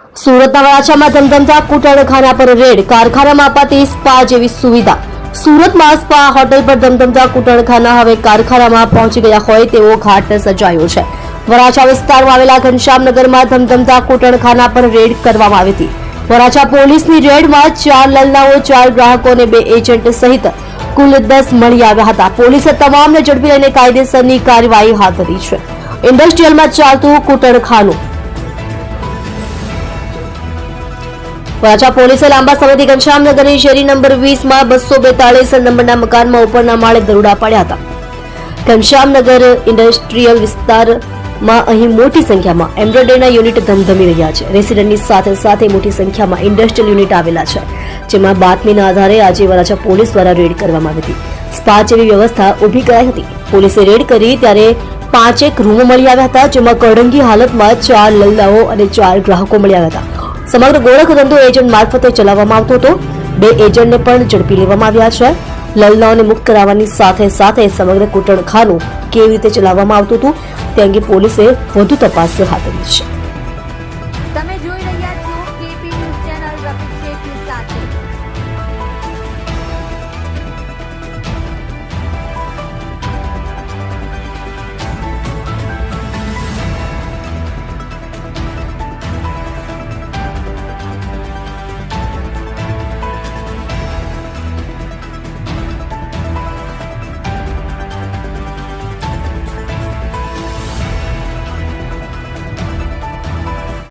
સુરતના વરાછામાં ધમધમતા કૂટણખાના પર રેડ, કારખાનામાં અપાતી સ્પા જેવી સુવિધા। સુરતમાં સ્પા હોટેલ પર ધમધમતા કૂટણખાના હવે કારખાનામાં પહોંચી ગયા હોય તેવો ઘાટ સર્જાયો છે। વરાછા વિસ્તારમાં આવેલા ઘનશ્યામનગરમાં ધમધમતા કૂટણખાના પર રેડ કરવામાં આવી હતી। વરાછા પોલીસની રેડમાં 4 લલનાઓ, 4 ગ્રાહકો અને 2 એજન્ટ સહિત કુલ 10 મળી આવ્યા હતા। પોલીસે તમામને ઝડપી લઈને કાયદેસરની કાર્યવાહી હાથ ધરી છે। ઇન્ડસ્ટ્રીયલમાં ચાલતું કૂટણખાનું। વરાછા પોલીસે લાંબા સમયથી ઘનશ્યામનગરની શેરી નંબર 20 માં 242 નંબરના મકાનમાં ઉપરના માળે દરોડા પાડ્યા હતા। ઘનશ્યામનગર ઇન્ડસ્ટ્રીયલ વિસ્તારમાં અહીં મોટી સંખ્યામાં એમ્બ્રોઇડરીના યુનિટ ધમધમી રહ્યા છે। રેસિડન્ટની સાથે સાથે મોટી સંખ્યામાં ઇન્ડસ્ટ્રીયલ યુનિટ આવેલા છે, જેમાં બાતમીના આધારે આજે વરાછા પોલીસ દ્વારા રેડ કરવામાં આવી હતી। સ્પા જેવી વ્યવસ્થા ઊભી કરાઈ હતી। પોલીસે રેડ કરી ત્યારે 5 રૂમો મળી આવ્યા હતા, જેમાં કડંગી હાલતમાં 4 લલનાઓ અને 4 ગ્રાહકો મળી આવ્યા હતા। સમગ્ર ગોળખ ધંધો એજન્ટ મારફતે ચલાવવામાં આવતો હતો। 2 એજન્ટને પણ ઝડપી લેવામાં આવ્યા છે। લલનાઓને મુક્ત કરાવવાની સાથે સાથે સમગ્ર કૂટણખાનું કેવી રીતે ચલાવવામાં આવતું હતું તે અંગે પોલીસે વધુ તપાસ હાથ ધરી છે।